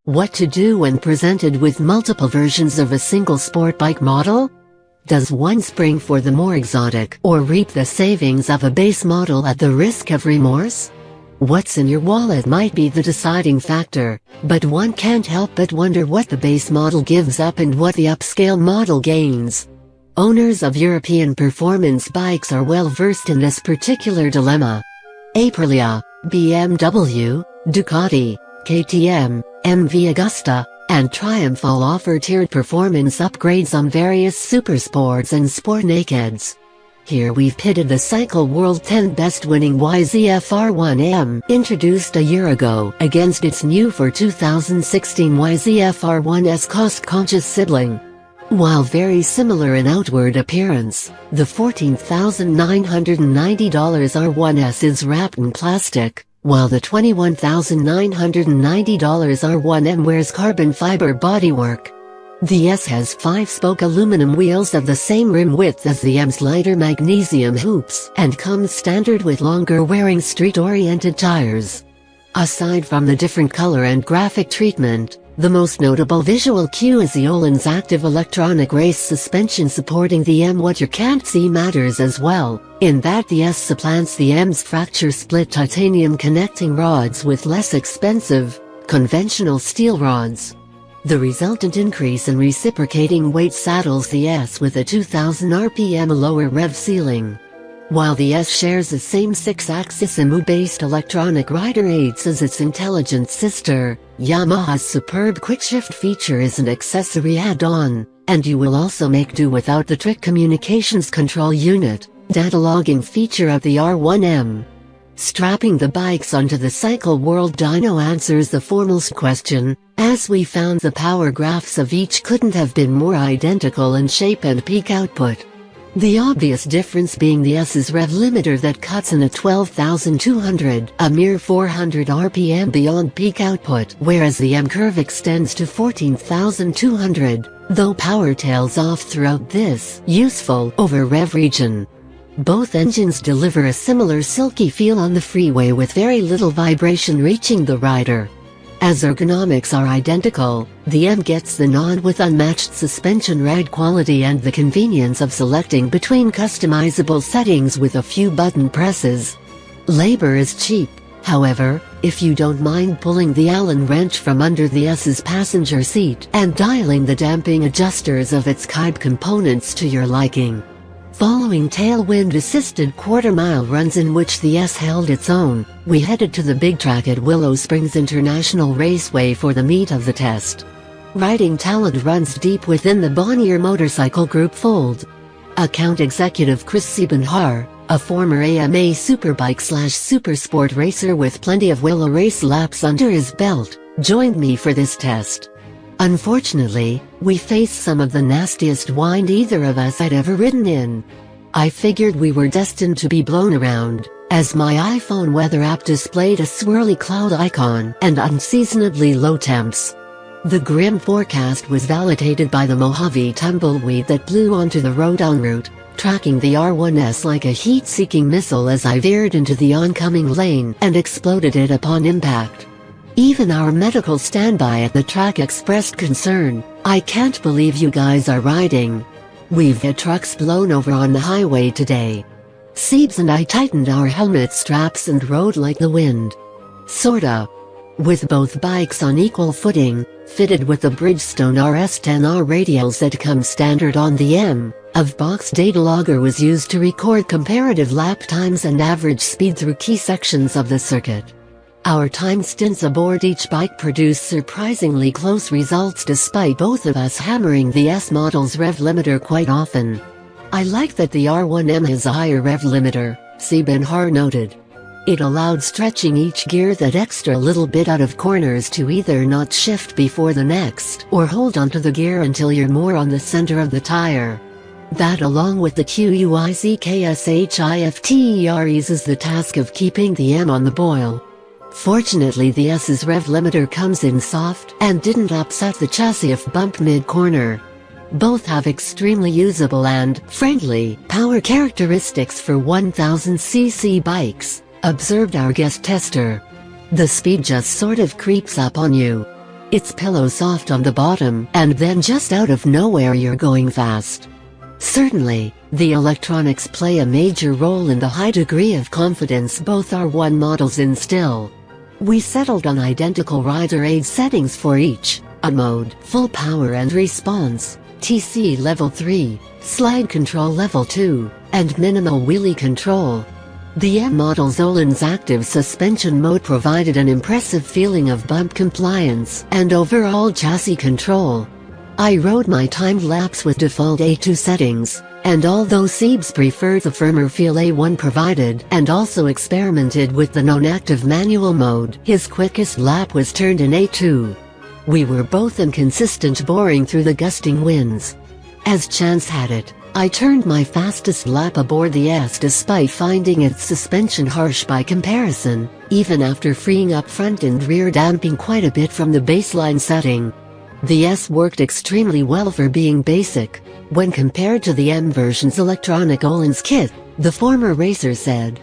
What to do when presented with multiple versions of a single sport bike model? Does one spring for the more exotic or reap the savings of a base model at the risk of remorse? What's in your wallet might be the deciding factor, but one can't help but wonder what the base model gives up and what the upscale model gains. Owners of European performance bikes are well versed in this particular dilemma. Aprilia, BMW, Ducati, KTM, MV Agusta, and Triumph all offer tiered performance upgrades on various supersports and sport nakeds. Here we've pitted the Cycle World 10 Best winning YZF-R1M, introduced a year ago, against its new for 2016 YZF-R1S cost-conscious sibling. While very similar in outward appearance, the $14,990 R1S is wrapped in plastic, while the $21,990 R1M wears carbon fiber bodywork. The S has 5-spoke aluminum wheels of the same rim width as the M's lighter magnesium hoops and comes standard with longer-wearing street-oriented tires. Aside from the different color and graphic treatment, the most notable visual cue is the Öhlins active electronic race suspension supporting the M. What you can't see matters as well, in that the S supplants the M's fracture-split titanium connecting rods with less expensive, conventional steel rods. The resultant increase in reciprocating weight saddles the S with a 2000 RPM lower rev ceiling. While the S shares the same 6-axis EMU-based electronic rider aids as its intelligent sister, Yamaha's superb quickshift feature is an accessory add-on, and you will also make do without the trick communications control unit, data logging feature of the R1M. Strapping the bikes onto the Cycle World dyno answers the foremost question, as we found the power graphs of each couldn't have been more identical in shape and peak output. The obvious difference being the S's rev limiter that cuts in at 12,200, a mere 400 RPM beyond peak output, whereas the M curve extends to 14,200, though power tails off throughout this useful over-rev region. Both engines deliver a similar silky feel on the freeway with very little vibration reaching the rider. As ergonomics are identical, the M gets the nod with unmatched suspension ride quality and the convenience of selecting between customizable settings with a few button presses. Labor is cheap, however, if you don't mind pulling the Allen wrench from under the S's passenger seat and dialing the damping adjusters of its guide components to your liking. Following tailwind-assisted quarter-mile runs in which the S held its own, we headed to the big track at Willow Springs International Raceway for the meat of the test. Riding talent runs deep within the Bonnier Motorcycle Group fold. Account executive Chris Siebenhaar, a former AMA Superbike/Supersport racer with plenty of Willow race laps under his belt, joined me for this test. Unfortunately, we faced some of the nastiest wind either of us had ever ridden in. I figured we were destined to be blown around, as my iPhone weather app displayed a swirly cloud icon and unseasonably low temps. The grim forecast was validated by the Mojave tumbleweed that blew onto the road en route, tracking the R1S like a heat-seeking missile as I veered into the oncoming lane and exploded it upon impact. Even our medical standby at the track expressed concern. "I can't believe you guys are riding. We've had trucks blown over on the highway today." Siebes and I tightened our helmet straps and rode like the wind. Sorta. With both bikes on equal footing, fitted with the Bridgestone RS10R radials that come standard on the M, a box data logger was used to record comparative lap times and average speed through key sections of the circuit. Our time stints aboard each bike produced surprisingly close results despite both of us hammering the S model's rev limiter quite often. "I like that the R1M has a higher rev limiter," Siebenhaar noted. "It allowed stretching each gear that extra little bit out of corners to either not shift before the next or hold onto the gear until you're more on the center of the tire. That along with the QUIZKSHIFTER eases the task of keeping the M on the boil. Fortunately the S's rev limiter comes in soft and didn't upset the chassis if bumped mid-corner. Both have extremely usable and friendly power characteristics for 1000cc bikes, observed our guest tester. The speed just sort of creeps up on you. It's pillow soft on the bottom, and then just out of nowhere you're going fast. Certainly, the electronics play a major role in the high degree of confidence both R1 models instill. We settled on identical rider aid settings for each: on mode, full power and response, TC level 3, slide control level 2, and minimal wheelie control. The M model's Öhlins active suspension mode provided an impressive feeling of bump compliance and overall chassis control. I rode my timed laps with default A2 settings, and although Sebes preferred the firmer feel A1 provided and also experimented with the non-active manual mode, his quickest lap was turned in A2. We were both inconsistent boring through the gusting winds. As chance had it, I turned my fastest lap aboard the S despite finding its suspension harsh by comparison, even after freeing up front and rear damping quite a bit from the baseline setting. The S worked extremely well for being basic. When compared to the M version's electronic Öhlins kit, the former racer said.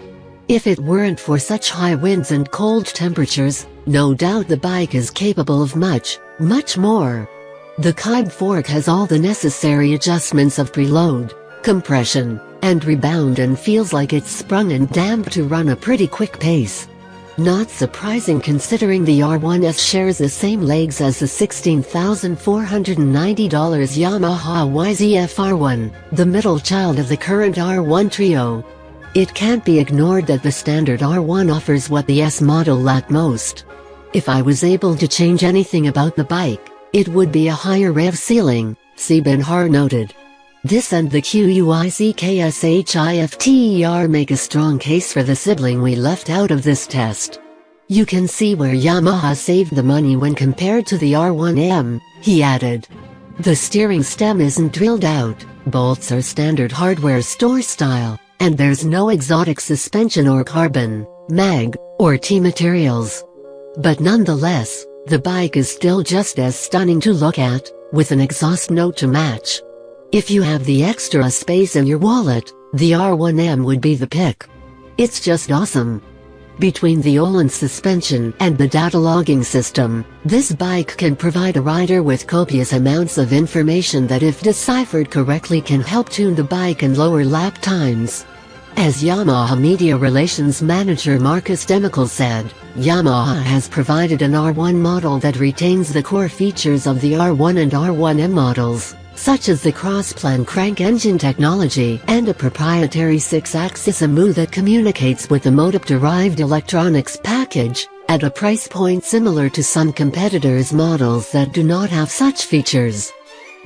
If it weren't for such high winds and cold temperatures, no doubt the bike is capable of much, much more. The Kybe fork has all the necessary adjustments of preload, compression, and rebound and feels like it's sprung and damped to run a pretty quick pace. Not surprising considering the R1S shares the same legs as the $16,490 Yamaha YZF-R1, the middle child of the current R1 trio. It can't be ignored that the standard R1 offers what the S model lacked most. If I was able to change anything about the bike, it would be a higher rev ceiling, Sebes noted. This and the QUICKSHIFTER make a strong case for the sibling we left out of this test. You can see where Yamaha saved the money when compared to the R1M, he added. The steering stem isn't drilled out, bolts are standard hardware store style, and there's no exotic suspension or carbon, mag, or T materials. But nonetheless, the bike is still just as stunning to look at, with an exhaust note to match. If you have the extra space in your wallet, the R1M would be the pick. It's just awesome. Between the Öhlins suspension and the data logging system, this bike can provide a rider with copious amounts of information that if deciphered correctly can help tune the bike and lower lap times. As Yamaha Media Relations Manager Marcus Demichel said, Yamaha has provided an R1 model that retains the core features of the R1 and R1M models, such as the cross-plan crank engine technology and a proprietary 6-axis EMU that communicates with the motor-derived electronics package, at a price point similar to some competitors' models that do not have such features.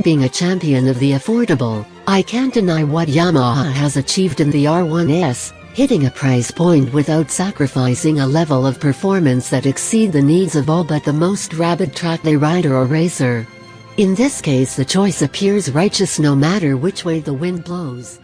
Being a champion of the affordable, I can't deny what Yamaha has achieved in the R1S, hitting a price point without sacrificing a level of performance that exceed the needs of all but the most rabid track day rider or racer. In this case the choice appears righteous no matter which way the wind blows.